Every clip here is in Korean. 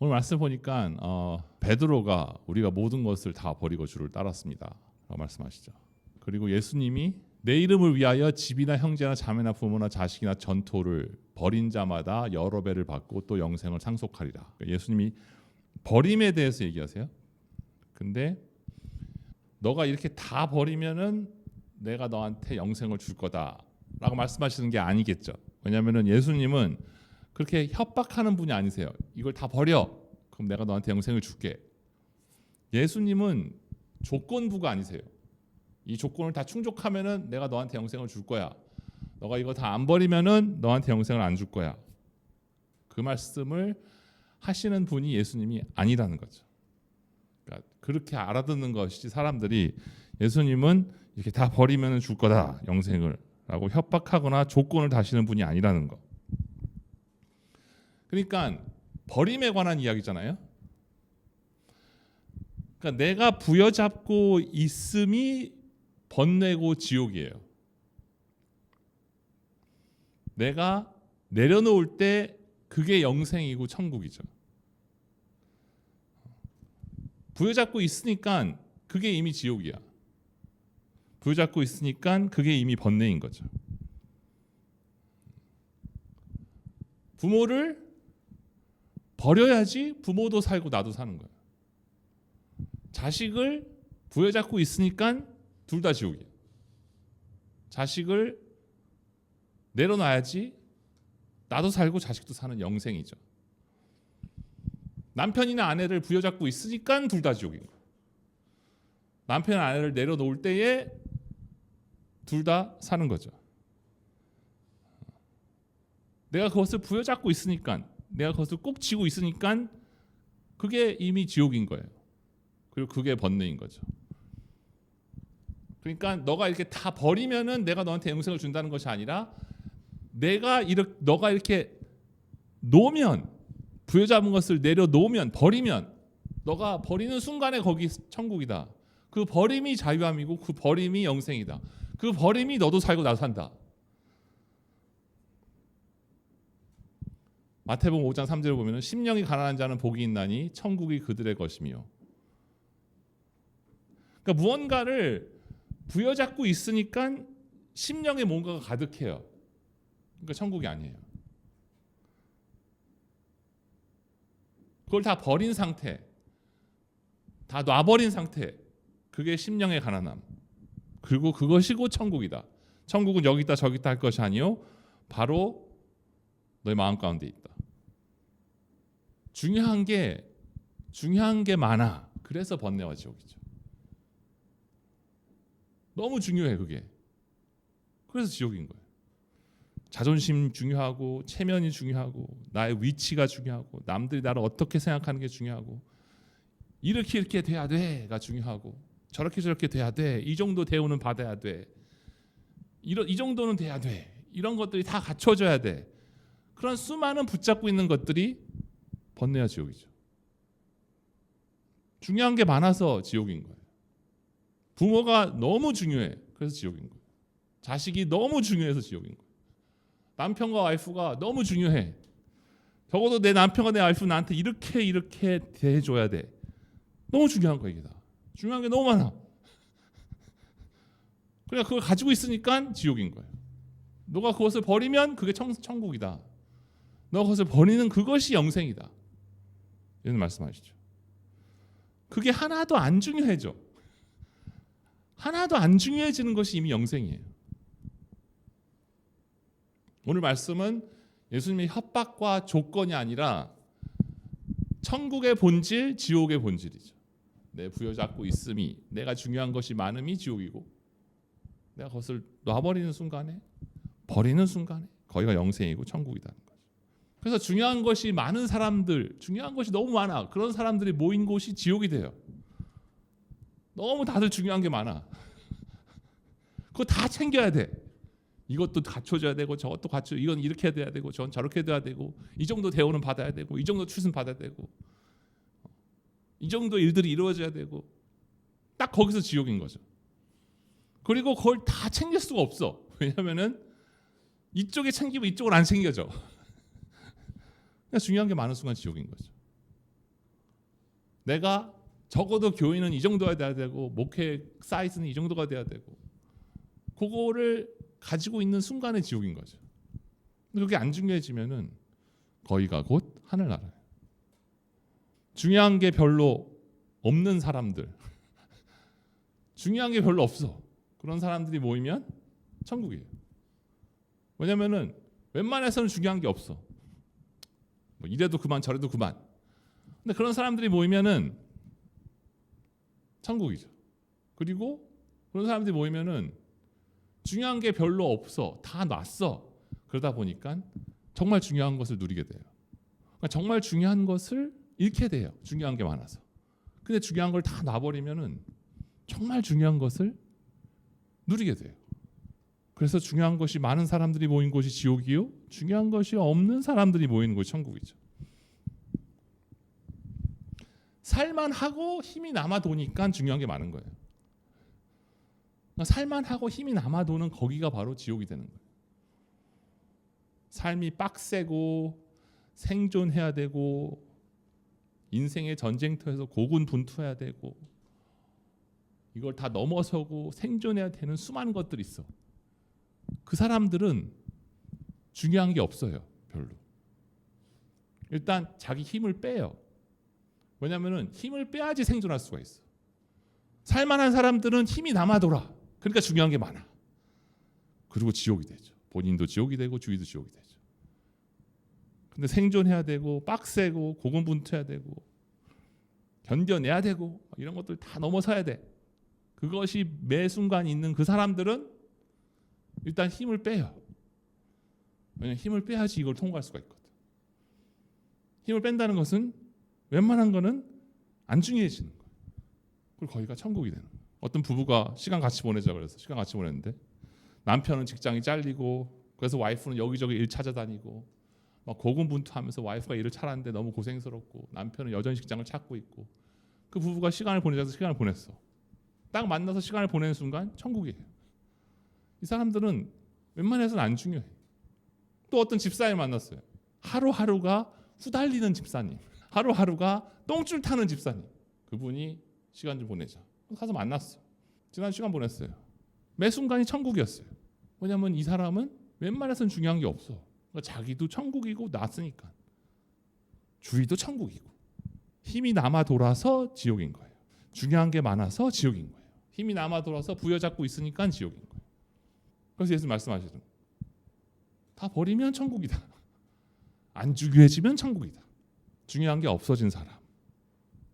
오늘 말씀 보니까 베드로가 우리가 모든 것을 다 버리고 주를 따랐습니다 라고 말씀하시죠. 그리고 예수님이 내 이름을 위하여 집이나 형제나 자매나 부모나 자식이나 전토를 버린 자마다 여러 배를 받고 또 영생을 상속하리라. 예수님이 버림에 대해서 얘기하세요. 근데 너가 이렇게 다 버리면은 내가 너한테 영생을 줄 거다라고 말씀하시는 게 아니겠죠. 왜냐하면은 예수님은 그렇게 협박하는 분이 아니세요. 이걸 다 버려. 그럼 내가 너한테 영생을 줄게. 예수님은 조건부가 아니세요. 이 조건을 다 충족하면은 내가 너한테 영생을 줄 거야. 너가 이거 다 안 버리면은 너한테 영생을 안 줄 거야. 그 말씀을 하시는 분이 예수님이 아니라는 거죠. 그러니까 그렇게 알아듣는 것이 사람들이 예수님은 이렇게 다 버리면은 줄 거다 영생을 라고 협박하거나 조건을 다시는 분이 아니라는 거. 그러니까 버림에 관한 이야기잖아요. 그러니까 내가 부여잡고 있음이 번뇌고 지옥이에요. 내가 내려놓을 때 그게 영생이고 천국이죠. 부여잡고 있으니까 그게 이미 지옥이야. 부여잡고 있으니까 그게 이미 번뇌인 거죠. 부모를 버려야지 부모도 살고 나도 사는 거예요. 자식을 부여잡고 있으니까 둘 다 지옥이에요. 자식을 내려놔야지 나도 살고 자식도 사는 영생이죠. 남편이나 아내를 부여잡고 있으니까 둘 다 지옥인 거예요. 남편이나 아내를 내려놓을 때에 둘 다 사는 거죠. 내가 그것을 부여잡고 있으니까, 내가 그것을 꼭 쥐고 있으니까 그게 이미 지옥인 거예요. 그리고 그게 번뇌인 거죠. 그러니까 너가 이렇게 다 버리면은 내가 너한테 영생을 준다는 것이 아니라 너가 이렇게 놓으면, 부여잡은 것을 내려놓으면, 버리면, 너가 버리는 순간에 거기 천국이다. 그 버림이 자유함이고 그 버림이 영생이다. 그 버림이 너도 살고 나도 산다. 마태복음 5장 3절을 보면 심령이 가난한 자는 복이 있나니 천국이 그들의 것이며. 그러니까 무언가를 부여잡고 있으니까 심령에 뭔가가 가득해요. 그러니까 천국이 아니에요. 그걸 다 버린 상태, 다 놔버린 상태, 그게 심령의 가난함. 그리고 그것이고 천국이다. 천국은 여기 있다 저기 있다 할 것이 아니요 바로 너의 마음 가운데 있다. 중요한 게 많아. 그래서 번뇌와 지옥이죠. 너무 중요해 그게. 그래서 지옥인 거예요. 자존심 중요하고 체면이 중요하고 나의 위치가 중요하고 남들이 나를 어떻게 생각하는 게 중요하고 이렇게 돼야 돼가 중요하고 저렇게 돼야 돼. 이 정도 대우는 받아야 돼. 이 정도는 돼야 돼. 이런 것들이 다 갖춰져야 돼. 그런 수많은 붙잡고 있는 것들이 번뇌와 지옥이죠. 중요한 게 많아서 지옥인 거예요. 부모가 너무 중요해. 그래서 지옥인 거예요. 자식이 너무 중요해서 지옥인 거예요. 남편과 와이프가 너무 중요해. 적어도 내 남편과 내 와이프 나한테 이렇게 대해줘야 돼. 너무 중요한 거야 이게 다. 중요한 게 너무 많아. 그러니까 그걸 가지고 있으니까 지옥인 거예요. 너가 그것을 버리면 그게 천국이다. 너가 그것을 버리는 그것이 영생이다. 이런 말씀하시죠. 그게 하나도 안 중요해져. 하나도 안 중요해지는 것이 이미 영생이에요. 오늘 말씀은 예수님의 협박과 조건이 아니라 천국의 본질, 지옥의 본질이죠. 내 부여잡고 있음이, 내가 중요한 것이 많음이 지옥이고 내가 그것을 놔버리는 순간에, 버리는 순간에 거기가 영생이고 천국이라는 거죠. 그래서 중요한 것이 많은 사람들, 중요한 것이 너무 많아. 그런 사람들이 모인 곳이 지옥이 돼요. 너무 다들 중요한 게 많아. 그거 다 챙겨야 돼. 이것도 갖춰줘야 되고 저것도 갖춰. 이건 이렇게 돼야 되고 저건 저렇게 돼야 되고 이 정도 대우는 받아야 되고 이 정도 추심 받아야 되고 이 정도 일들이 이루어져야 되고 딱 거기서 지옥인 거죠. 그리고 그걸 다 챙길 수가 없어. 왜냐하면은 이쪽에 챙기면 이쪽은 안 챙겨져. 그러니까 중요한 게 많은 순간 지옥인 거죠. 내가 적어도 교인은 이 정도가 돼야 되고 목회 사이즈는 이 정도가 돼야 되고 그거를 가지고 있는 순간의 지옥인 거죠. 근데 그게 안 중요해지면은 거기가 곧 하늘나라예요. 중요한 게 별로 없는 사람들, 중요한 게 별로 없어. 그런 사람들이 모이면 천국이에요. 왜냐면은 웬만해서는 중요한 게 없어. 뭐 이래도 그만 저래도 그만. 근데 그런 사람들이 모이면은 천국이죠. 그리고 그런 사람들이 모이면은 중요한 게 별로 없어. 다 놨어. 그러다 보니까 정말 중요한 것을 누리게 돼요. 그러니까 정말 중요한 것을 잃게 돼요. 중요한 게 많아서. 근데 중요한 걸 다 놔버리면은 정말 중요한 것을 누리게 돼요. 그래서 중요한 것이 많은 사람들이 모인 곳이 지옥이요, 중요한 것이 없는 사람들이 모이는 곳이 천국이죠. 살만하고 힘이 남아 도니까 중요한 게 많은 거예요. 그러니까 살만하고 힘이 남아 도는 거기가 바로 지옥이 되는 거예요. 삶이 빡세고 생존해야 되고 인생의 전쟁터에서 고군분투해야 되고 이걸 다 넘어서고 생존해야 되는 수많은 것들이 있어. 그 사람들은 중요한 게 없어요. 별로. 일단 자기 힘을 빼요. 왜냐하면 힘을 빼야지 생존할 수가 있어. 살만한 사람들은 힘이 남아돌아. 그러니까 중요한 게 많아. 그리고 지옥이 되죠. 본인도 지옥이 되고 주위도 지옥이 되죠. 근데 생존해야 되고 빡세고 고군분투해야 되고 견뎌내야 되고 이런 것들 다 넘어서야 돼. 그것이 매 순간 있는 그 사람들은 일단 힘을 빼요. 왜냐하면 힘을 빼야지 이걸 통과할 수가 있거든. 힘을 뺀다는 것은 웬만한 거는 안 중요해지는 거예요. 그리고 거기가 천국이 되는 거예요. 어떤 부부가 시간 같이 보내자 그래서 시간 같이 보냈는데 남편은 직장이 잘리고 그래서 와이프는 여기저기 일 찾아다니고 막 고군분투하면서 와이프가 일을 찾았는데 너무 고생스럽고 남편은 여전히 직장을 찾고 있고 그 부부가 시간을 보내자서 시간을 보냈어. 딱 만나서 시간을 보내는 순간 천국이에요. 이 사람들은 웬만해서는 안 중요해. 또 어떤 집사님 만났어요. 하루하루가 후달리는 집사님, 하루하루가 똥줄 타는 집사님. 그분이 시간 좀 보내자. 가서 만났어. 지난 시간 보냈어요. 매 순간이 천국이었어요. 왜냐하면 이 사람은 웬만해서는 중요한 게 없어. 그러니까 자기도 천국이고 났으니까. 주위도 천국이고. 힘이 남아 돌아서 지옥인 거예요. 중요한 게 많아서 지옥인 거예요. 힘이 남아 돌아서 부여잡고 있으니까 지옥인 거예요. 그래서 예수님 말씀하시죠. 다 버리면 천국이다. 안 중요해지면 천국이다. 중요한 게 없어진 사람,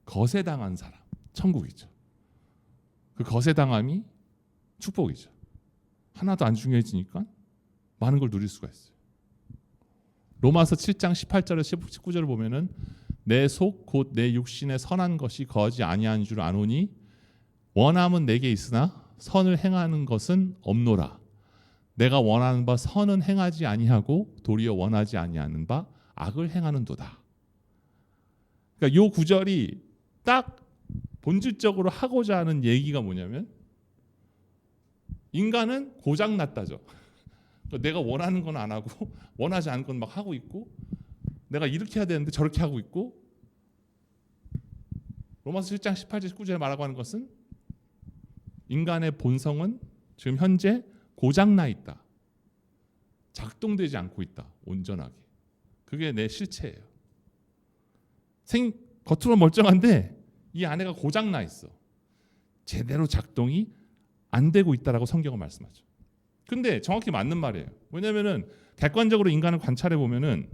거세당한 사람, 천국이죠. 그 거세당함이 축복이죠. 하나도 안 중요해지니까 많은 걸 누릴 수가 있어요. 로마서 7장 18절에서 19절을 보면은 내 속 곧 내 육신의 선한 것이 거하지 아니한 줄 아노니 원함은 내게 있으나 선을 행하는 것은 없노라. 내가 원하는 바 선은 행하지 아니하고 도리어 원하지 아니하는 바 악을 행하는도다. 그러니까 이 구절이 딱 본질적으로 하고자 하는 얘기가 뭐냐면 인간은 고장났다죠. 내가 원하는 건 안 하고 원하지 않은 건 막 하고 있고 내가 이렇게 해야 되는데 저렇게 하고 있고 로마서 7장 18절 19절에 말하고 하는 것은 인간의 본성은 지금 현재 고장나 있다. 작동되지 않고 있다. 온전하게. 그게 내 실체예요. 겉으로 멀쩡한데 이 안에가 고장나 있어. 제대로 작동이 안 되고 있다라고 성경은 말씀하죠. 근데 정확히 맞는 말이에요. 왜냐면은 객관적으로 인간을 관찰해 보면은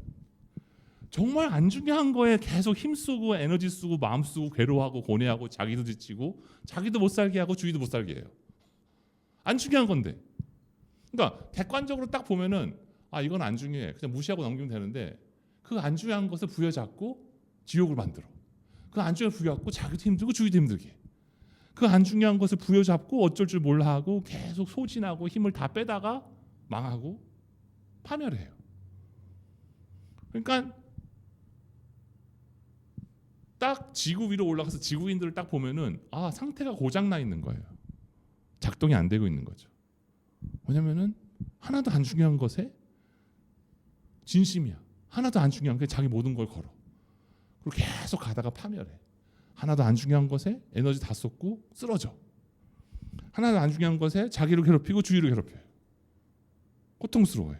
정말 안 중요한 거에 계속 힘쓰고 에너지 쓰고 마음 쓰고 괴로워하고 고뇌하고 자기도 지치고 자기도 못 살게 하고 주위도 못 살게 해요. 안 중요한 건데. 그러니까 객관적으로 딱 보면은 아 이건 안 중요해. 그냥 무시하고 넘기면 되는데 그 안 중요한 것을 부여잡고 지옥을 만들어. 그 안 중요한 걸 부여잡고 자기도 힘들고 주위도 힘들게. 그 안 중요한 것을 부여잡고 어쩔 줄 몰라 하고 계속 소진하고 힘을 다 빼다가 망하고 파멸해요. 그러니까 딱 지구 위로 올라가서 지구인들을 딱 보면은 아 상태가 고장나 있는 거예요. 작동이 안 되고 있는 거죠. 왜냐면은 하나도 안 중요한 것에 진심이야. 하나도 안 중요한 게 자기 모든 걸 걸어. 그리고 계속 가다가 파멸해. 하나도 안 중요한 것에 에너지 다 쏟고 쓰러져. 하나도 안 중요한 것에 자기를 괴롭히고 주위를 괴롭혀요. 고통스러워요.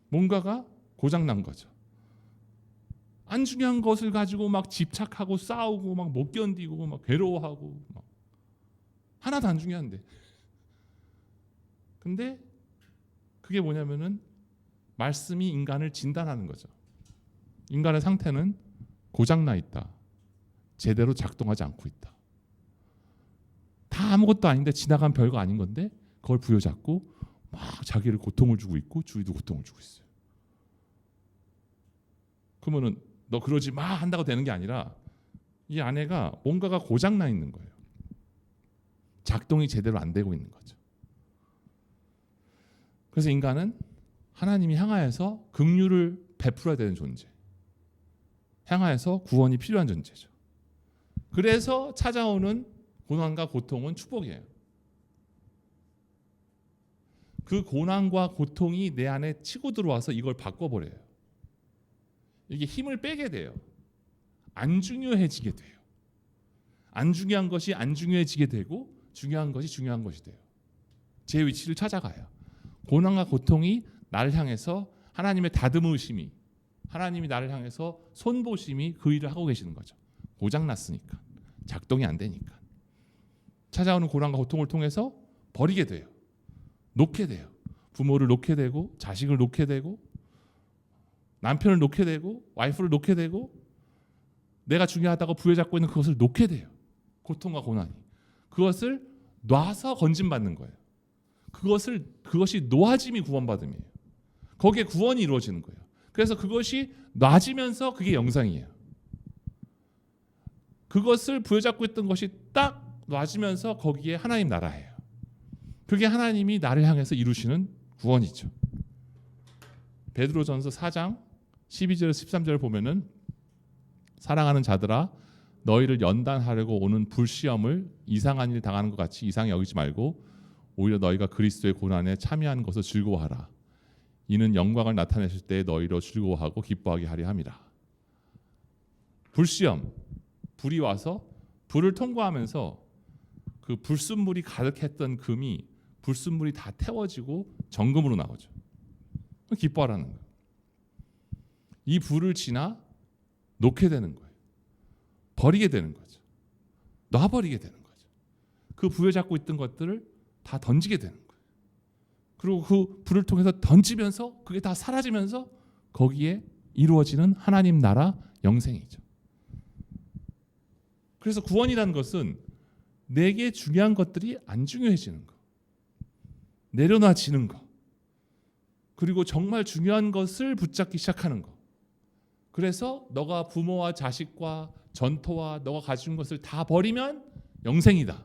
뭔가가 고장난 거죠. 안 중요한 것을 가지고 막 집착하고 싸우고 막 못 견디고 막 괴로워하고 막 하나도 안 중요한데. 근데 그게 뭐냐면은 말씀이 인간을 진단하는 거죠. 인간의 상태는 고장나 있다. 제대로 작동하지 않고 있다. 다 아무것도 아닌데 지나간 별거 아닌 건데 그걸 부여잡고 막 자기를 고통을 주고 있고 주위도 고통을 주고 있어요. 그러면은 너 그러지 마 한다고 되는 게 아니라 이 아내가 뭔가가 고장나 있는 거예요. 작동이 제대로 안 되고 있는 거죠. 그래서 인간은 하나님이 향하여서 긍휼을 베풀어야 되는 존재, 향하여서 구원이 필요한 존재죠. 그래서 찾아오는 고난과 고통은 축복이에요. 그 고난과 고통이 내 안에 치고 들어와서 이걸 바꿔버려요. 이게 힘을 빼게 돼요. 안 중요해지게 돼요. 안 중요한 것이 안 중요해지게 되고 중요한 것이 중요한 것이 돼요. 제 위치를 찾아가요. 고난과 고통이 나를 향해서 하나님의 다듬으심이, 하나님이 나를 향해서 손보심이 그 일을 하고 계시는 거죠. 고장났으니까, 작동이 안 되니까. 찾아오는 고난과 고통을 통해서 버리게 돼요. 놓게 돼요. 부모를 놓게 되고 자식을 놓게 되고 남편을 놓게 되고 와이프를 놓게 되고 내가 중요하다고 부여잡고 있는 그것을 놓게 돼요. 고통과 고난이. 그것을 놔서 건진받는 거예요. 그것이 놓아짐이 구원받음이에요. 거기에 구원이 이루어지는 거예요. 그래서 그것이 놔지면서 그게 영상이에요. 그것을 부여잡고 있던 것이 딱 놔지면서 거기에 하나님 나라예요. 그게 하나님이 나를 향해서 이루시는 구원이죠. 베드로전서 4장 12절 13절을 보면은 사랑하는 자들아 너희를 연단하려고 오는 불시험을 이상한 일 당하는 것 같이 이상히 여기지 말고 오히려 너희가 그리스도의 고난에 참여하는 것을 즐거워하라. 이는 영광을 나타내실 때 너희로 즐거워하고 기뻐하게 하려 함이라. 불시험, 불이 와서 불을 통과하면서 그 불순물이 가득했던 금이 불순물이 다 태워지고 정금으로 나오죠. 기뻐하라는 거예요. 이 불을 지나 놓게 되는 거예요. 버리게 되는 거죠. 놔버리게 되는 거죠. 그 부여잡고 있던 것들을 다 던지게 되는 거예요. 그리고 그 불을 통해서 던지면서 그게 다 사라지면서 거기에 이루어지는 하나님 나라 영생이죠. 그래서 구원이라는 것은 내게 중요한 것들이 안 중요해지는 거, 내려놔지는 거, 그리고 정말 중요한 것을 붙잡기 시작하는 거. 그래서 너가 부모와 자식과 전토와 너가 가진 것을 다 버리면 영생이다.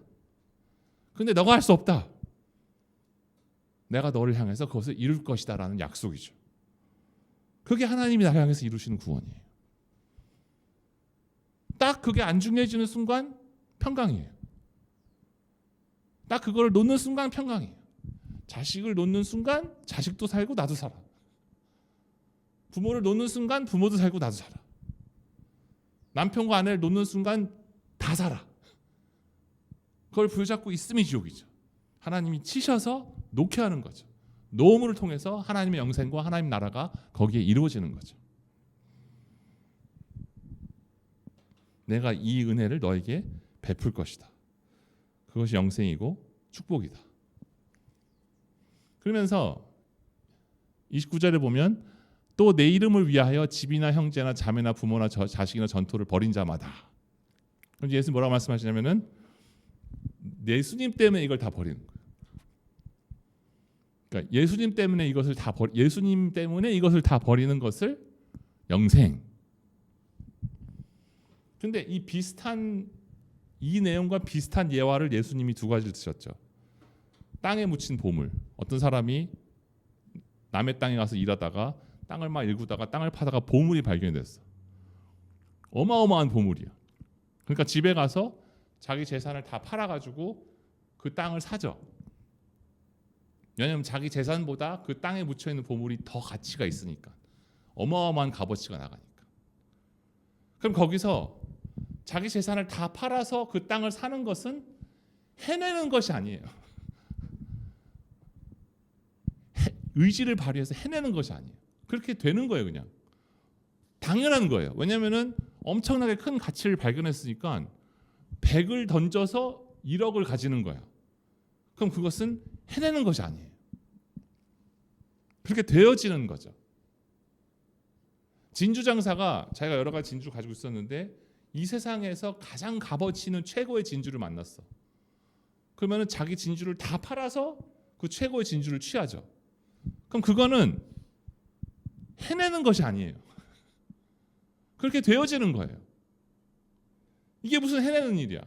근데 너가 할 수 없다. 내가 너를 향해서 그것을 이룰 것이다 라는 약속이죠. 그게 하나님이 나를 향해서 이루시는 구원이에요. 딱 그게 안 중요해지는 순간 평강이에요. 딱 그걸 놓는 순간 평강이에요. 자식을 놓는 순간 자식도 살고 나도 살아. 부모를 놓는 순간 부모도 살고 나도 살아. 남편과 아내를 놓는 순간 다 살아. 그걸 부여잡고 있음이 지옥이죠. 하나님이 치셔서 놓게 하는 거죠. 놓음을 통해서 하나님의 영생과 하나님 나라가 거기에 이루어지는 거죠. 내가 이 은혜를 너에게 베풀 것이다. 그것이 영생이고 축복이다. 그러면서 29절에 보면 또 내 이름을 위하여 집이나 형제나 자매나 부모나 자식이나 전토를 벌인 자마다. 그럼 예수 뭐라고 말씀하시냐면은 예수님 때문에 이걸 다 버리는 거예요. 그러니까 예수님 때문에 이것을 다 버리는 것을 영생. 근데 이 내용과 비슷한 예화를 예수님이 두 가지를 드셨죠. 땅에 묻힌 보물. 어떤 사람이 남의 땅에 가서 일하다가 땅을 막 일구다가 땅을 파다가 보물이 발견이 됐어. 어마어마한 보물이야. 그러니까 집에 가서 자기 재산을 다 팔아가지고 그 땅을 사죠. 왜냐하면 자기 재산보다 그 땅에 묻혀있는 보물이 더 가치가 있으니까. 어마어마한 값어치가 나가니까. 그럼 거기서 자기 재산을 다 팔아서 그 땅을 사는 것은 해내는 것이 아니에요. 의지를 발휘해서 해내는 것이 아니에요. 그렇게 되는 거예요. 그냥 당연한 거예요. 왜냐하면 엄청나게 큰 가치를 발견했으니까 100을 던져서 1억을 가지는 거야. 그럼 그것은 해내는 것이 아니에요. 그렇게 되어지는 거죠. 진주 장사가 자기가 여러 가지 진주를 가지고 있었는데 이 세상에서 가장 값어치 있는 최고의 진주를 만났어. 그러면 자기 진주를 다 팔아서 그 최고의 진주를 취하죠. 그럼 그거는 해내는 것이 아니에요. 그렇게 되어지는 거예요. 이게 무슨 해내는 일이야.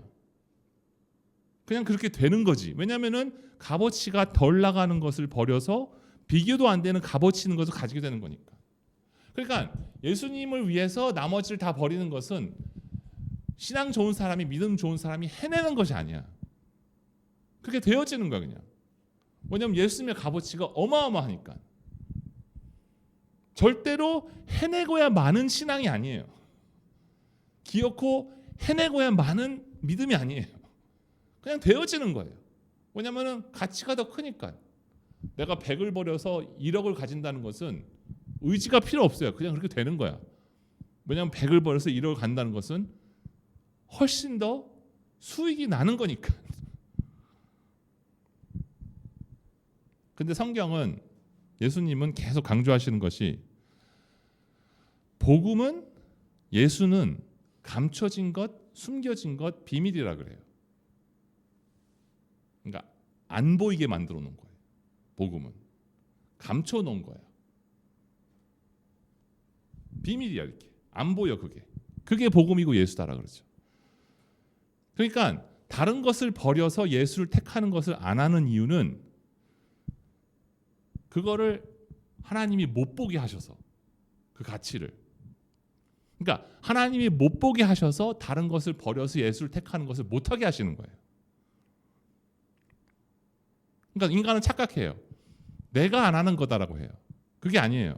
그냥 그렇게 되는 거지. 왜냐하면 값어치가 덜 나가는 것을 버려서 비교도 안 되는 값어치 있는 것을 가지게 되는 거니까. 그러니까 예수님을 위해서 나머지를 다 버리는 것은 신앙 좋은 사람이, 믿음 좋은 사람이 해내는 것이 아니야. 그렇게 되어지는 거야 그냥. 왜냐하면 예수님의 값어치가 어마어마하니까. 절대로 해내고야 많은 신앙이 아니에요. 기어코 해내고야 많은 믿음이 아니에요. 그냥 되어지는 거예요. 왜냐하면 가치가 더 크니까. 내가 100을 버려서 1억을 가진다는 것은 의지가 필요 없어요. 그냥 그렇게 되는 거야. 왜냐하면 100을 버려서 1억을 간다는 것은 훨씬 더 수익이 나는 거니까. 근데 성경은, 예수님은 계속 강조하시는 것이 복음은, 예수는 감춰진 것, 숨겨진 것, 비밀이라 그래요. 그러니까 안 보이게 만들어 놓은 거예요. 복음은 감춰 놓은 거야. 비밀이야. 이렇게 안 보여. 그게 복음이고 예수다라 그러죠. 그러니까 다른 것을 버려서 예수를 택하는 것을 안 하는 이유는 그거를 하나님이 못 보게 하셔서, 그 가치를. 그러니까 하나님이 못 보게 하셔서 다른 것을 버려서 예수를 택하는 것을 못하게 하시는 거예요. 그러니까 인간은 착각해요. 내가 안 하는 거다라고 해요. 그게 아니에요.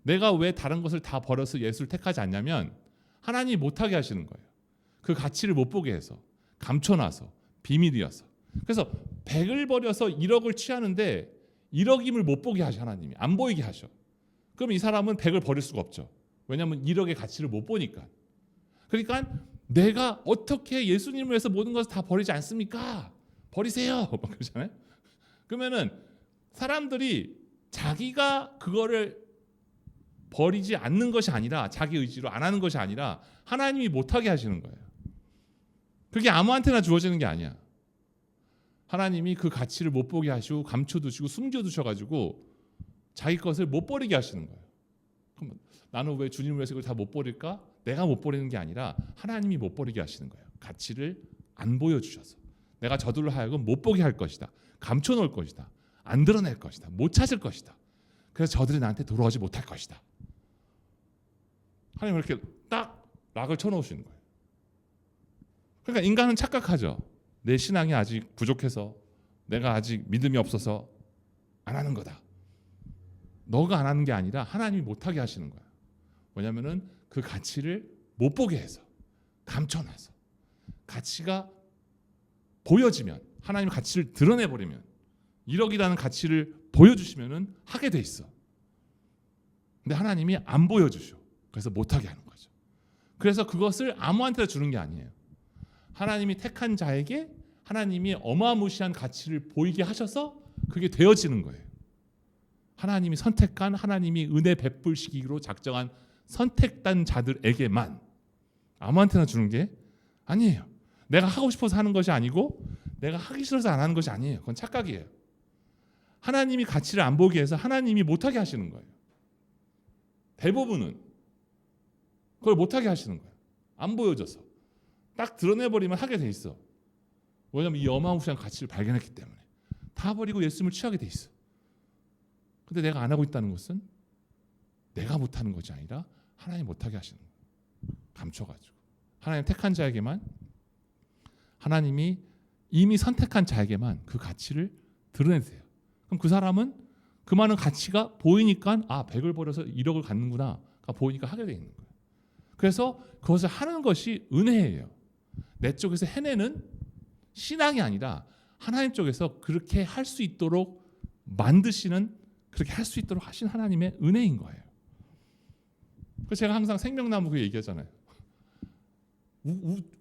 내가 왜 다른 것을 다 버려서 예수를 택하지 않냐면 하나님이 못하게 하시는 거예요. 그 가치를 못 보게 해서, 감춰놔서, 비밀이어서. 그래서 100을 버려서 1억을 취하는데 1억임을 못 보게 하셔. 하나님이 안 보이게 하셔. 그럼 이 사람은 100을 버릴 수가 없죠. 왜냐하면 1억의 가치를 못 보니까. 그러니까 내가 어떻게 예수님을 위해서 모든 것을 다 버리지 않습니까? 버리세요. 막 그러잖아요. 그러면은 사람들이 자기가 그거를 버리지 않는 것이 아니라, 자기 의지로 안 하는 것이 아니라 하나님이 못하게 하시는 거예요. 그게 아무한테나 주어지는 게 아니야. 하나님이 그 가치를 못 보게 하시고 감춰두시고 숨겨두셔가지고 자기 것을 못 버리게 하시는 거예요. 그럼 나는 왜 주님을 위해서 이걸 다 못 버릴까? 내가 못 버리는 게 아니라 하나님이 못 버리게 하시는 거예요. 가치를 안 보여주셔서. 내가 저들로 하여금 못 보게 할 것이다. 감춰놓을 것이다. 안 드러낼 것이다. 못 찾을 것이다. 그래서 저들이 나한테 돌아오지 못할 것이다. 하나님 그렇게 딱 락을 쳐놓으시는 거예요. 그러니까 인간은 착각하죠. 내 신앙이 아직 부족해서, 내가 아직 믿음이 없어서 안 하는 거다. 너가 안 하는 게 아니라 하나님이 못하게 하시는 거야. 왜냐하면 그 가치를 못 보게 해서, 감춰놔서, 가치가 보여지면, 하나님 가치를 드러내버리면, 1억이라는 가치를 보여주시면 하게 돼 있어. 근데 하나님이 안 보여주셔. 그래서 못하게 하는 거죠. 그래서 그것을 아무한테나 주는 게 아니에요. 하나님이 택한 자에게 하나님이 어마무시한 가치를 보이게 하셔서 그게 되어지는 거예요. 하나님이 선택한, 하나님이 은혜 베풀시기로 작정한 선택된 자들에게만, 아무한테나 주는 게 아니에요. 내가 하고 싶어서 하는 것이 아니고 내가 하기 싫어서 안 하는 것이 아니에요. 그건 착각이에요. 하나님이 가치를 안 보게 해서 하나님이 못하게 하시는 거예요. 대부분은 그걸 못하게 하시는 거예요. 안 보여줘서. 딱 드러내버리면 하게 돼 있어. 왜냐하면 이 어마무시한 가치를 발견했기 때문에. 다 버리고 예수님을 취하게 돼 있어. 근데 내가 안 하고 있다는 것은 내가 못하는 것이 아니라 하나님 못하게 하시는 거예요. 감춰가지고. 하나님 택한 자에게만, 하나님이 이미 선택한 자에게만 그 가치를 드러내세요. 그럼 그 사람은 그 많은 가치가 보이니까 100을 버려서 1억을 갖는구나 보이니까 하게 돼 있는 거예요. 그래서 그것을 하는 것이 은혜예요. 내 쪽에서 해내는 신앙이 아니라 하나님 쪽에서 그렇게 할 수 있도록 만드시는, 그렇게 할 수 있도록 하신 하나님의 은혜인 거예요. 그래서 제가 항상 생명나무 그 얘기하잖아요.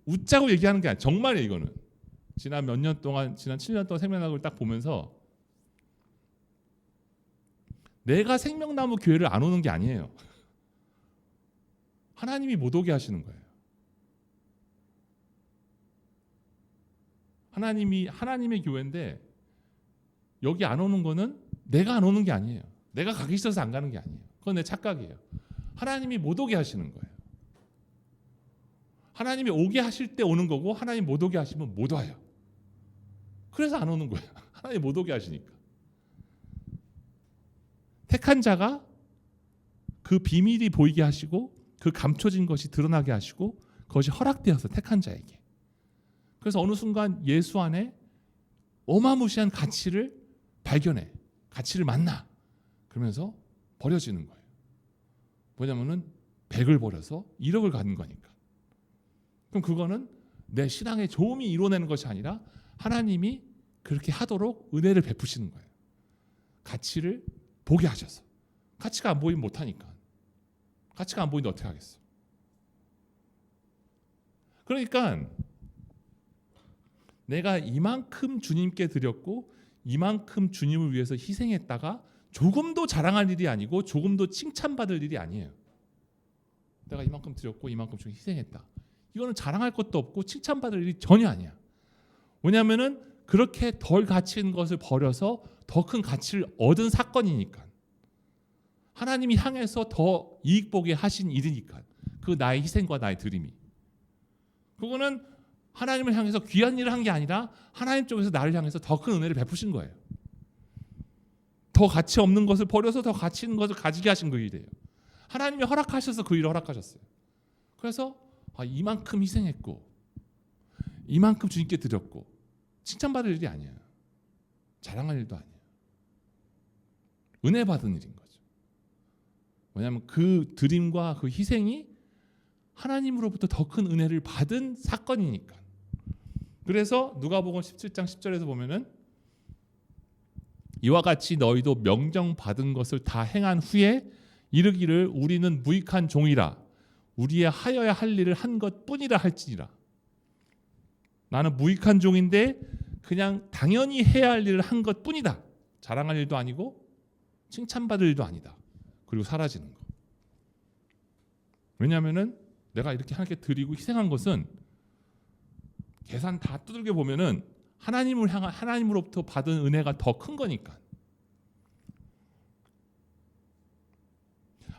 웃자고 얘기하는 게 아니라 정말이에요. 이거는 지난 몇 년 동안, 지난 7년 동안 생명나무를 딱 보면서 내가 생명나무 교회를 안 오는 게 아니에요. 하나님이 못 오게 하시는 거예요. 하나님의 교회인데 여기 안 오는 거는 내가 안 오는 게 아니에요. 내가 가기 싫어서 안 가는 게 아니에요. 그건 내 착각이에요. 하나님이 못 오게 하시는 거예요. 하나님이 오게 하실 때 오는 거고, 하나님 못 오게 하시면 못 와요. 그래서 안 오는 거예요. 하나님 못 오게 하시니까. 택한 자가 그 비밀이 보이게 하시고 그 감춰진 것이 드러나게 하시고 그것이 허락되어서 택한 자에게. 그래서 어느 순간 예수 안에 어마무시한 가치를 발견해, 가치를 만나. 그러면서 버려지는 거예요. 뭐냐면은 100을 버려서 1억을 갖는 거니까. 그럼 그거는 내 신앙의 조음이 이뤄내는 것이 아니라 하나님이 그렇게 하도록 은혜를 베푸시는 거예요. 가치를 보게 하셔서. 가치가 안 보이면 못하니까. 가치가 안 보이는데 어떻게 하겠어. 그러니까 내가 이만큼 주님께 드렸고 이만큼 주님을 위해서 희생했다가 조금도 자랑할 일이 아니고 조금도 칭찬받을 일이 아니에요. 내가 이만큼 드렸고 이만큼 좀 희생했다. 이거는 자랑할 것도 없고 칭찬받을 일이 전혀 아니야. 왜냐하면은 그렇게 덜 가치 있는 것을 버려서 더 큰 가치를 얻은 사건이니까. 하나님이 향해서 더 이익 보게 하신 일이니까. 그 나의 희생과 나의 드림이. 그거는 하나님을 향해서 귀한 일을 한 게 아니라 하나님 쪽에서 나를 향해서 더 큰 은혜를 베푸신 거예요. 더 가치 없는 것을 버려서 더 가치 있는 것을 가지게 하신 그 일이에요. 하나님이 허락하셔서 그 일을 허락하셨어요. 그래서 이만큼 희생했고 이만큼 주님께 드렸고 칭찬받을 일이 아니에요. 자랑할 일도 아니에요. 은혜 받은 일인 거죠. 왜냐하면 그 드림과 그 희생이 하나님으로부터 더 큰 은혜를 받은 사건이니까. 그래서 누가복음 17장 10절에서 보면은 이와 같이 너희도 명령 받은 것을 다 행한 후에 이르기를 우리는 무익한 종이라 우리의 하여야 할 일을 한 것뿐이라 할지니라. 나는 무익한 종인데 그냥 당연히 해야 할 일을 한 것뿐이다. 자랑할 일도 아니고 칭찬받을 일도 아니다. 그리고 사라지는 거. 왜냐하면은 내가 이렇게 하나님께 드리고 희생한 것은 계산 다 두들겨 보면은 하나님으로부터 받은 은혜가 더 큰 거니까.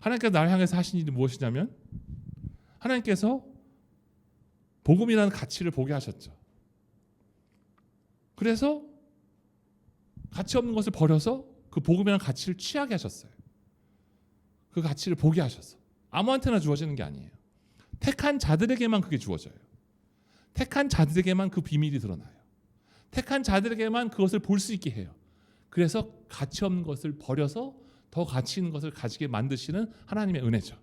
하나님께서 나를 향해서 하신 일이 무엇이냐면 하나님께서 복음이라는 가치를 보게 하셨죠. 그래서 가치 없는 것을 버려서 그 복음이라는 가치를 취하게 하셨어요. 그 가치를 보게 하셔서. 아무한테나 주어지는 게 아니에요. 택한 자들에게만 그게 주어져요. 택한 자들에게만 그 비밀이 드러나요. 택한 자들에게만 그것을 볼 수 있게 해요. 그래서 가치 없는 것을 버려서 더 가치 있는 것을 가지게 만드시는 하나님의 은혜죠.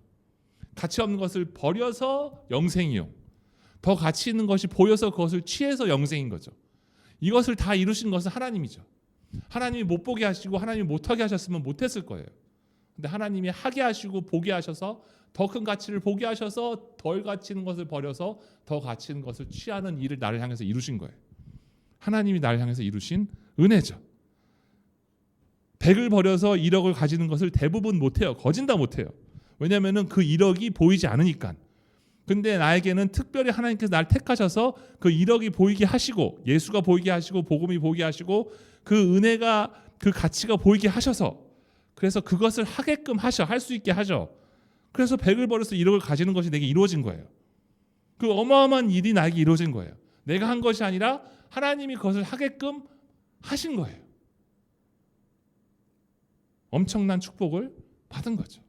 가치 없는 것을 버려서 영생이요. 더 가치 있는 것이 보여서 그것을 취해서 영생인 거죠. 이것을 다 이루신 것은 하나님이죠. 하나님이 못 보게 하시고 하나님이 못하게 하셨으면 못했을 거예요. 근데 하나님이 하게 하시고 보게 하셔서 더 큰 가치를 보게 하셔서 덜 가치 있는 것을 버려서 더 가치 있는 것을 취하는 일을 나를 향해서 이루신 거예요. 하나님이 나를 향해서 이루신 은혜죠. 100을 버려서 1억을 가지는 것을 대부분 못해요. 거진 다 못해요. 왜냐하면 그 1억이 보이지 않으니까. 근데 나에게는 특별히 하나님께서 나를 택하셔서 그 1억이 보이게 하시고 예수가 보이게 하시고 복음이 보이게 하시고 그 은혜가 그 가치가 보이게 하셔서 그래서 그것을 하게끔 할 수 있게 하죠. 그래서 100을 버려서 1억을 가지는 것이 내게 이루어진 거예요. 그 어마어마한 일이 나에게 이루어진 거예요. 내가 한 것이 아니라 하나님이 그것을 하게끔 하신 거예요. 엄청난 축복을 받은 거죠.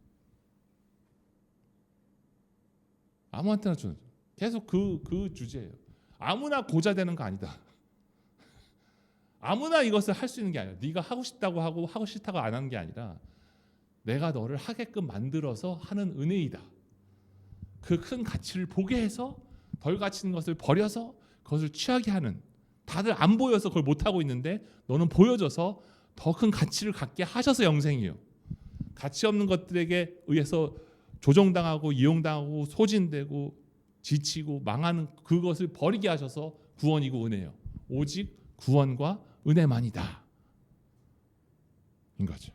아무한테나 주는 계속 그 주제예요. 아무나 고자 되는 거 아니다. 아무나 이것을 할 수 있는 게 아니라 네가 하고 싶다고 하고 하고 싫다고 안 하는 게 아니라 내가 너를 하게끔 만들어서 하는 은혜이다. 그 큰 가치를 보게 해서 덜 가치 있는 것을 버려서 그것을 취하게 하는, 다들 안 보여서 그걸 못하고 있는데 너는 보여져서 더 큰 가치를 갖게 하셔서 영생이요. 가치 없는 것들에게 의해서 조종당하고 이용당하고 소진되고 지치고 망하는 그것을 버리게 하셔서 구원이고 은혜요. 오직 구원과 은혜만이다 인 거죠.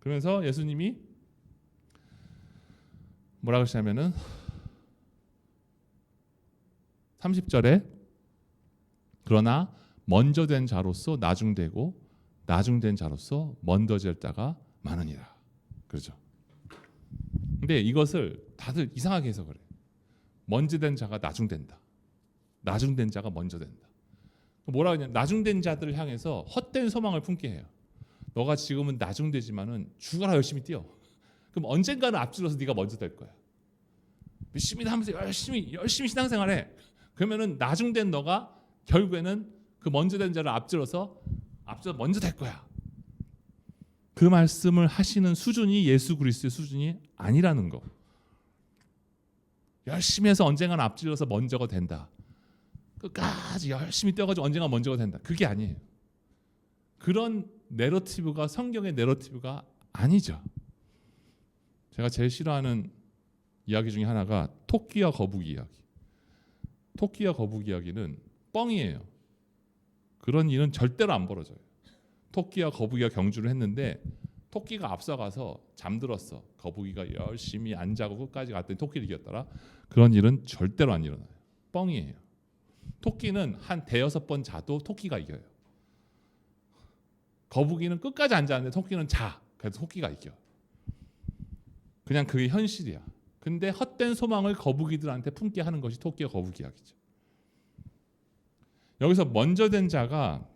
그러면서 예수님이 뭐라 그러시냐면은 30절에 그러나 먼저 된 자로서 나중되고 나중된 자로서 먼저 될 자가 많으니라. 그렇죠. 근데 이것을 다들 이상하게 해석을 해. 먼저 된 자가 나중된다. 나중된 자가 먼저 된다. 뭐라 하냐? 나중된 자들을 향해서 헛된 소망을 품게 해요. 너가 지금은 나중되지만은 죽어라 열심히 뛰어. 그럼 언젠가는 앞질러서 네가 먼저 될 거야. 열심히 하면서 열심히 신앙생활해. 그러면은 나중된 너가 결국에는 그 먼저 된 자를 앞질러서 먼저 될 거야. 그 말씀을 하시는 수준이 예수 그리스도의 수준이 아니라는 거. 열심히 해서 언젠가는 앞질러서 먼저가 된다. 끝까지 열심히 뛰어가지고 언젠가 먼저가 된다. 그게 아니에요. 그런 내러티브가 성경의 내러티브가 아니죠. 제가 제일 싫어하는 이야기 중에 하나가 토끼와 거북이 이야기. 토끼와 거북이 이야기는 뻥이에요. 그런 일은 절대로 안 벌어져요. 토끼와 거북이가 경주를 했는데 토끼가 앞서가서 잠들었어. 거북이가 열심히 안 자고 끝까지 갔더니 토끼를 이겼더라. 그런 일은 절대로 안 일어나요. 뻥이에요. 토끼는 한 대여섯 번 자도 토끼가 이겨요. 거북이는 끝까지 안 자는데 토끼는 자. 그래서 토끼가 이겨. 그냥 그게 현실이야. 근데 헛된 소망을 거북이들한테 품게 하는 것이 토끼와 거북이 이야기죠. 여기서 먼저 된 자가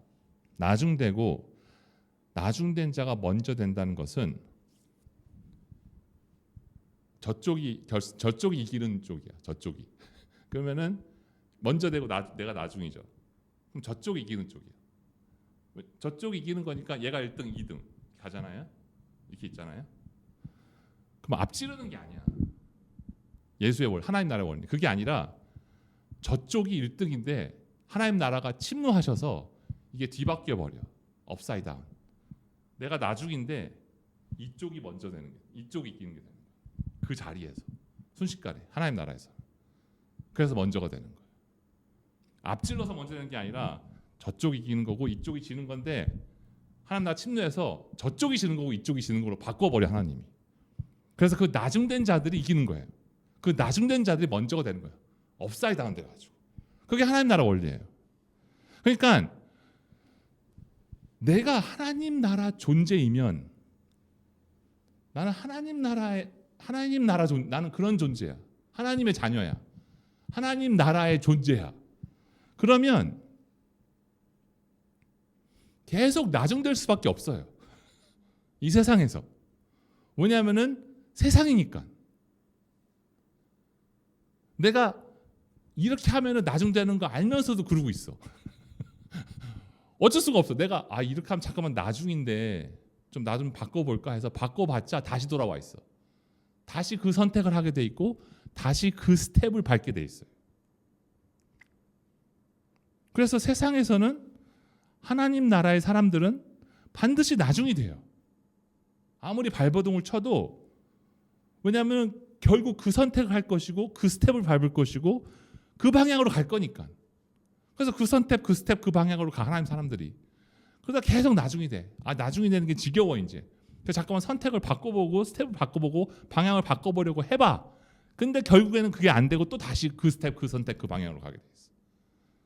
나중되고 나중된 자가 먼저 된다는 것은 저쪽이 이기는 쪽이야. 저쪽이. 그러면은 먼저 되고 내가 나중이죠. 그럼 저쪽이 이기는 쪽이야. 저쪽이 이기는 거니까 얘가 1등, 2등 가잖아요. 이렇게 있잖아요. 그럼 앞지르는 게 아니야. 예수의 원리, 하나님 나라의 원리. 그게 아니라 저쪽이 1등인데 하나님 나라가 침노하셔서 이게 뒤바뀌어 버려. 업사이드 다운. 내가 나중인데 이쪽이 먼저 되는 게, 이쪽이 이기는 게 되는 거야. 그 자리에서 순식간에 하나님 나라에서. 그래서 먼저가 되는 거예요. 앞질러서 먼저 되는 게 아니라 저쪽이 이기는 거고 이쪽이 지는 건데 하나님 나라 침노해서 저쪽이 지는 거고 이쪽이 지는 거로 바꿔버려 하나님이. 그래서 그 나중된 자들이 이기는 거예요. 그 나중된 자들이 먼저가 되는 거예요. 업사이드 다운 돼가지고. 그게 하나님 나라 원리예요. 그러니까 내가 하나님 나라 존재이면 나는 나는 그런 존재야. 하나님의 자녀야. 하나님 나라의 존재야. 그러면 계속 나중될 수밖에 없어요. 이 세상에서. 왜냐하면은 세상이니까. 내가 이렇게 하면은 나중되는 거 알면서도 그러고 있어. 어쩔 수가 없어. 내가 이렇게 하면 잠깐만 나중인데 좀 나 좀 바꿔볼까 해서 바꿔봤자 다시 돌아와 있어. 다시 그 선택을 하게 돼 있고 다시 그 스텝을 밟게 돼 있어요. 그래서 세상에서는 하나님 나라의 사람들은 반드시 나중이 돼요. 아무리 발버둥을 쳐도. 왜냐하면 결국 그 선택을 할 것이고 그 스텝을 밟을 것이고 그 방향으로 갈 거니까. 그래서 그 스텝 그 방향으로 가 하나님 사람들이. 그러다 계속 나중이 돼. 나중이 되는 게 지겨워 이제. 그래서 잠깐만 선택을 바꿔보고 스텝을 바꿔보고 방향을 바꿔보려고 해봐. 근데 결국에는 그게 안 되고 또 다시 그 스텝 그 선택 그 방향으로 가게 돼 있어.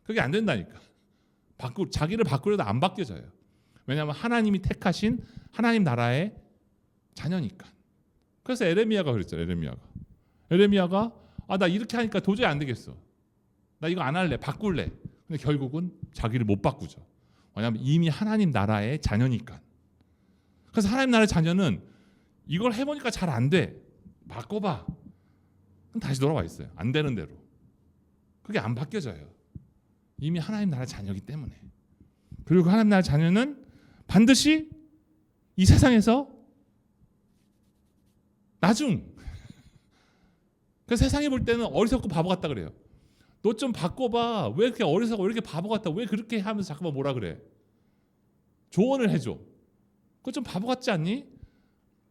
그게 안 된다니까. 자기를 바꾸려도 안 바뀌어져요. 왜냐하면 하나님이 택하신 하나님 나라의 자녀니까. 그래서 에레미야가 그랬죠. 에레미야가 나 이렇게 하니까 도저히 안 되겠어. 나 이거 안 할래. 바꿀래. 근데 결국은 자기를 못 바꾸죠. 왜냐하면 이미 하나님 나라의 자녀니까. 그래서 하나님 나라의 자녀는 이걸 해보니까 잘 안 돼. 바꿔봐. 그럼 다시 돌아와 있어요. 안 되는 대로. 그게 안 바뀌어져요. 이미 하나님 나라의 자녀이기 때문에. 그리고 하나님 나라의 자녀는 반드시 이 세상에서 나중. 그 세상이 볼 때는 어리석고 바보 같다 그래요. 너 좀 바꿔봐. 왜 이렇게 어리석어? 왜 이렇게 바보 같다? 왜 그렇게 하면서 잠깐만 뭐라 그래? 조언을 해줘. 그거 좀 바보 같지 않니?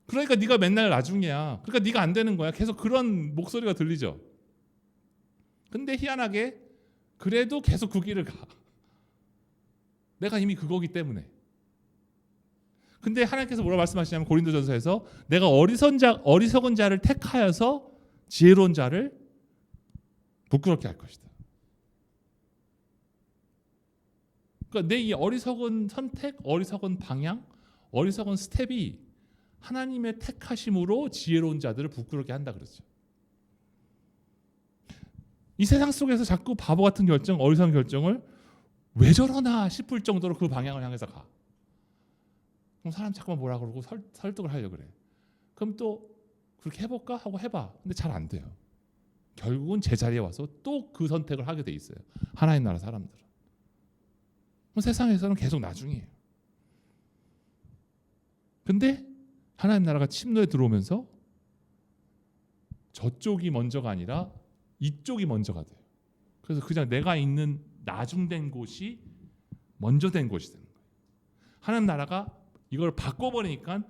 그러니까 네가 맨날 나중이야. 그러니까 네가 안 되는 거야. 계속 그런 목소리가 들리죠. 근데 희한하게 그래도 계속 그 길을 가. 내가 이미 그거기 때문에. 근데 하나님께서 뭐라 말씀하시냐면 고린도전서에서 내가 어리석은 자를 택하여서 지혜로운 자를 부끄럽게 할 것이다. 그러니까 내 이 어리석은 선택, 어리석은 방향, 어리석은 스텝이 하나님의 택하심으로 지혜로운 자들을 부끄럽게 한다 그랬죠. 이 세상 속에서 자꾸 바보 같은 결정, 어리석은 결정을 왜 저러나 싶을 정도로 그 방향을 향해서 가. 그럼 사람 자꾸만 뭐라 그러고 설득을 하려고 그래. 그럼 또 그렇게 해볼까 하고 해봐. 근데 잘 안 돼요. 결국은 제자리에 와서 또 그 선택을 하게 돼 있어요. 하나님 나라 사람들은. 세상에서는 계속 나중이에요. 근데 하나님 나라가 침노에 들어오면서 저쪽이 먼저가 아니라 이쪽이 먼저가 돼요. 그래서 그냥 내가 있는 나중된 곳이 먼저 된 곳이 되는 거예요. 하나님 나라가 이걸 바꿔버리니까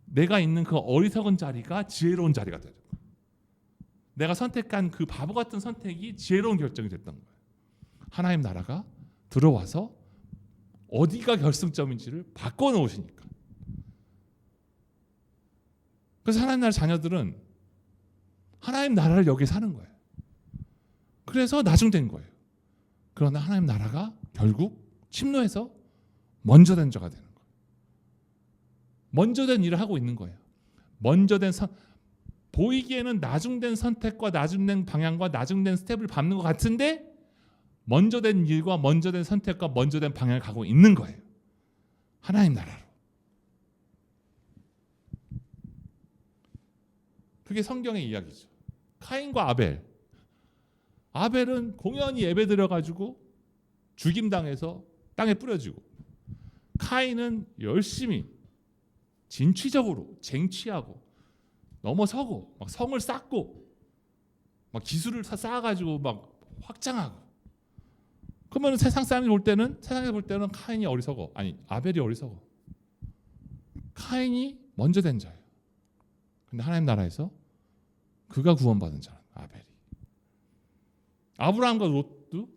내가 있는 그 어리석은 자리가 지혜로운 자리가 되는 거예요. 내가 선택한 그 바보 같은 선택이 지혜로운 결정이 됐던 거예요. 하나님 나라가 들어와서 어디가 결승점인지를 바꿔놓으시니까. 그래서 하나님 나라 자녀들은 하나님 나라를 여기 사는 거예요. 그래서 나중된 거예요. 그러나 하나님 나라가 결국 침노해서 먼저 된 자가 되는 거예요. 먼저 된 일을 하고 있는 거예요. 먼저 된 보이기에는 나중된 선택과 나중된 방향과 나중된 스텝을 밟는 것 같은데 먼저 된 일과 먼저 된 선택과 먼저 된 방향을 가고 있는 거예요. 하나님 나라로. 그게 성경의 이야기죠. 카인과 아벨. 아벨은 공연히 예배 드려가지고 죽임당해서 땅에 뿌려지고, 카인은 열심히 진취적으로 쟁취하고 넘어서고 막 성을 쌓고 막 기술을 쌓아가지고 막 확장하고. 그러면 세상에서 볼 때는 카인이 어리석어. 아니, 아벨이 어리석어. 카인이 먼저 된 자예요. 근데 하나님 나라에서 그가 구원받은 자는 아벨이. 아브라함과 롯도,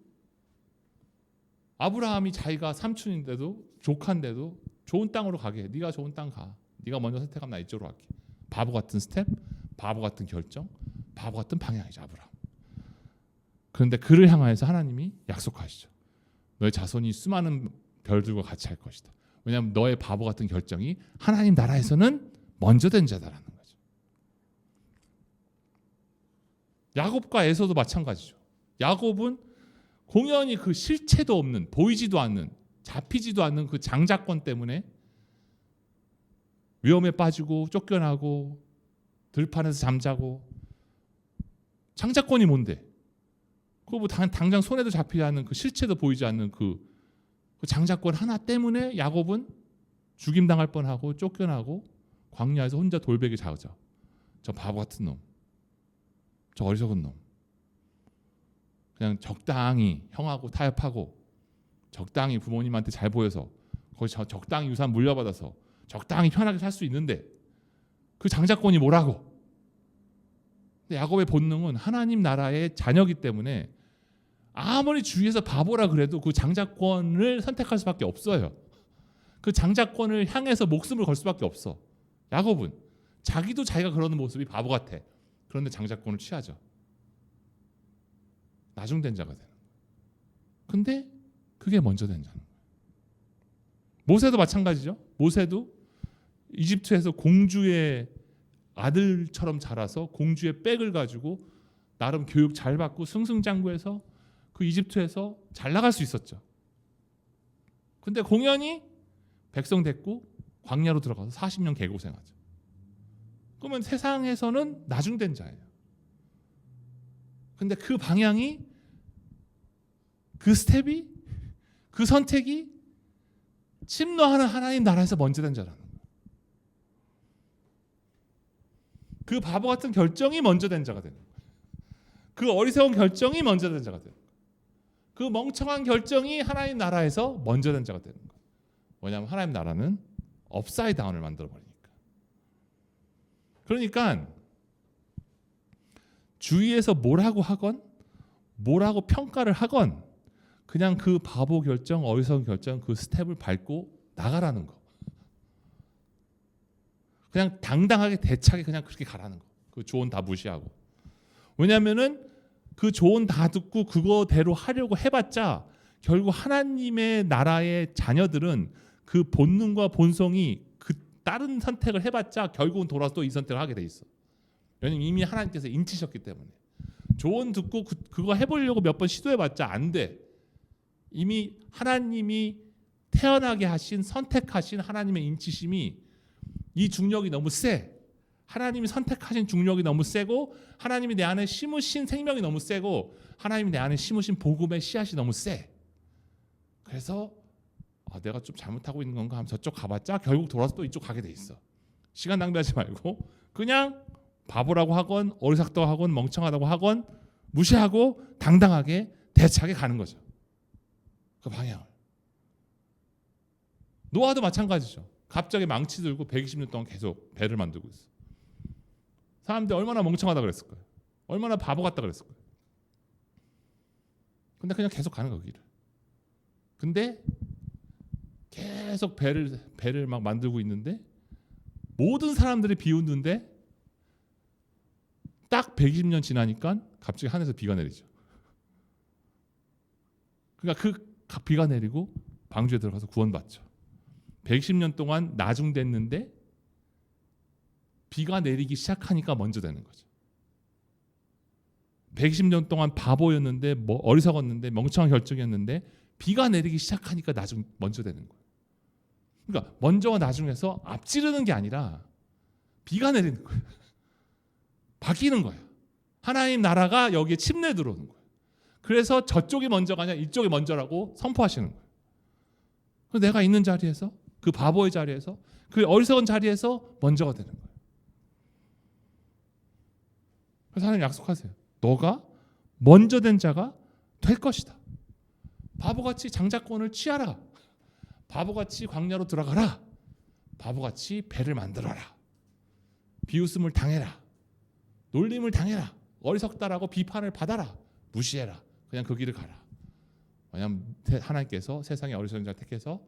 아브라함이 자기가 삼촌인데도 조카인데도 좋은 땅으로 가게 해. 네가 좋은 땅 가. 네가 먼저 선택하면 나 이쪽으로 갈게. 바보 같은 스텝, 바보 같은 결정, 바보 같은 방향이죠, 아브라함. 그런데 그를 향하여서 하나님이 약속하시죠. 너의 자손이 수많은 별들과 같이 할 것이다. 왜냐하면 너의 바보 같은 결정이 하나님 나라에서는 먼저 된 자다라는 거죠. 야곱과 에서도 마찬가지죠. 야곱은 공연히 그 실체도 없는, 보이지도 않는, 잡히지도 않는 그 장자권 때문에 위험에 빠지고 쫓겨나고 들판에서 잠자고. 장자권이 뭔데? 그거 뭐 당장 손에도 잡히지 않는, 그 실체도 보이지 않는 그 장자권 하나 때문에 야곱은 죽임당할 뻔하고 쫓겨나고 광야에서 혼자 돌베개 자죠. 저 바보 같은 놈, 저 어리석은 놈. 그냥 적당히 형하고 타협하고 적당히 부모님한테 잘 보여서 거기서 적당히 유산 물려받아서 적당히 편하게 살 수 있는데 그 장자권이 뭐라고? 근데 야곱의 본능은 하나님 나라의 자녀이기 때문에 아무리 주위에서 바보라 그래도 그 장자권을 선택할 수밖에 없어요. 그 장자권을 향해서 목숨을 걸 수밖에 없어. 야곱은 자기도 자기가 그러는 모습이 바보 같아. 그런데 장자권을 취하죠. 나중된 자가 되는 거예요. 근데 그게 먼저 된 자는 거예요. 모세도 마찬가지죠. 모세도 이집트에서 공주의 아들처럼 자라서 공주의 백을 가지고 나름 교육 잘 받고 승승장구해서 그 이집트에서 잘 나갈 수 있었죠. 근데 공연히 백성 됐고 광야로 들어가서 40년 개고생하죠. 그러면 세상에서는 나중된 자예요. 근데 그 방향이, 그 스텝이, 그 선택이 침노하는 하나님 나라에서 먼저 된 자라는 거예요. 그 바보 같은 결정이 먼저 된 자가 되는 거예요. 그 어리석은 결정이 먼저 된 자가 되는 거예요. 그 멍청한 결정이 하나님 나라에서 먼저 된 자가 되는 거예요. 왜냐하면 하나님 나라는 업사이드 다운을 만들어 버리니까. 그러니까 주위에서 뭐라고 하건 뭐라고 평가를 하건 그냥 그 바보 결정, 어리석은 결정, 그 스텝을 밟고 나가라는 거. 그냥 당당하게 대차게 그냥 그렇게 가라는 거. 그 조언 다 무시하고. 왜냐하면은 그 조언 다 듣고 그거대로 하려고 해봤자 결국 하나님의 나라의 자녀들은 그 본능과 본성이 그 다른 선택을 해봤자 결국은 돌아서 또 이 선택을 하게 돼 있어. 왜냐면 이미 하나님께서 인치셨기 때문에. 조언 듣고 그거 해보려고 몇 번 시도해봤자 안 돼. 이미 하나님이 태어나게 하신 선택하신 하나님의 인치심이 이 중력이 너무 세. 하나님이 선택하신 중력이 너무 세고 하나님이 내 안에 심으신 생명이 너무 세고 하나님이 내 안에 심으신 복음의 씨앗이 너무 세. 그래서 내가 좀 잘못하고 있는 건가 하면 저쪽 가봤자 결국 돌아서 또 이쪽 가게 돼 있어. 시간 낭비하지 말고 그냥 바보라고 하건 어리석다고 하건 멍청하다고 하건 무시하고 당당하게 대차게 가는 거죠. 그 방향을. 노아도 마찬가지죠. 갑자기 망치 들고 120년 동안 계속 배를 만들고 있어. 사람들이 얼마나 멍청하다 그랬을 거예요. 얼마나 바보 같다 그랬을 거예요. 근데 그냥 계속 가는 거 길을. 근데 계속 배를 막 만들고 있는데 모든 사람들이 비웃는데 딱 120년 지나니까 갑자기 하늘에서 비가 내리죠. 그러니까 그 비가 내리고 방주에 들어가서 구원받죠. 110년 동안 나중됐는데 비가 내리기 시작하니까 먼저 되는 거죠. 120년 동안 바보였는데 어리석었는데 멍청한 결정이었는데 비가 내리기 시작하니까 먼저 되는 거예요. 그러니까 먼저와 나중에서 앞지르는 게 아니라 비가 내리는 거예요. 바뀌는 거예요. 하나님 나라가 여기에 침례 들어오는 거예요. 그래서 저쪽이 먼저가 아니라 이쪽이 먼저라고 선포하시는 거예요. 그래서 내가 있는 자리에서 그 바보의 자리에서 그 어리석은 자리에서 먼저가 되는 거예요. 그래서 하나님 약속하세요. 너가 먼저 된 자가 될 것이다. 바보같이 장자권을 취하라. 바보같이 광야로 들어가라. 바보같이 배를 만들어라. 비웃음을 당해라. 놀림을 당해라. 어리석다라고 비판을 받아라. 무시해라. 그냥 그 길을 가라. 왜냐하면 하나님께서 세상의 어리석은 자를 택해서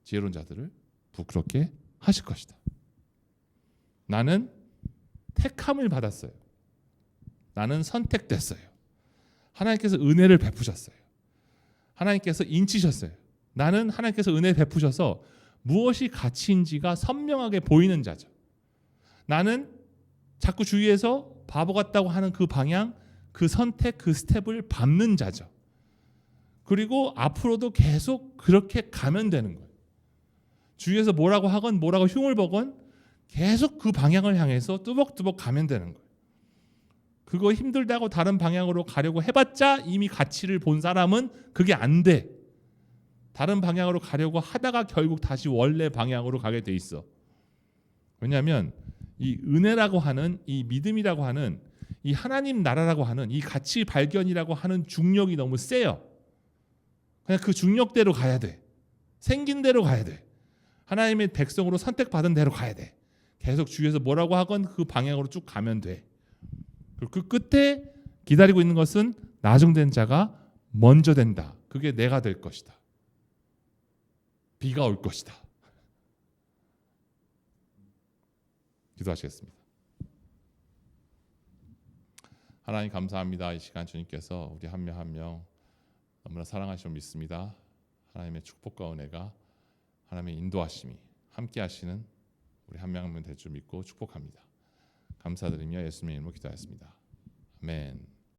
지혜로운 자들을 부끄럽게 하실 것이다. 나는 택함을 받았어요. 나는 선택됐어요. 하나님께서 은혜를 베푸셨어요. 하나님께서 인치셨어요. 나는 하나님께서 은혜 베푸셔서 무엇이 가치인지가 선명하게 보이는 자죠. 나는 자꾸 주위에서 바보 같다고 하는 그 방향, 그 선택, 그 스텝을 밟는 자죠. 그리고 앞으로도 계속 그렇게 가면 되는 거예요. 주위에서 뭐라고 하건 뭐라고 흉을 보건 계속 그 방향을 향해서 뚜벅뚜벅 가면 되는 거예요. 그거 힘들다고 다른 방향으로 가려고 해봤자 이미 가치를 본 사람은 그게 안 돼. 다른 방향으로 가려고 하다가 결국 다시 원래 방향으로 가게 돼 있어. 왜냐하면 이 은혜라고 하는 이 믿음이라고 하는 이 하나님 나라라고 하는 이 가치 발견이라고 하는 중력이 너무 세요. 그냥 그 중력대로 가야 돼. 생긴 대로 가야 돼. 하나님의 백성으로 선택받은 대로 가야 돼. 계속 주위에서 뭐라고 하건 그 방향으로 쭉 가면 돼. 그리고 그 끝에 기다리고 있는 것은 나중된 자가 먼저 된다. 그게 내가 될 것이다. 비가 올 것이다. 기도하시겠습니다. 하나님 감사합니다. 이 시간 주님께서 우리 한 명 한 명 너무나 사랑하시고 믿습니다. 하나님의 축복과 은혜가 하나님의 인도하심이 함께 하시는 우리 한 명 한 명 될 줄 믿고 축복합니다. 감사드리며 예수님의 이름으로 기도하였습니다. 아멘.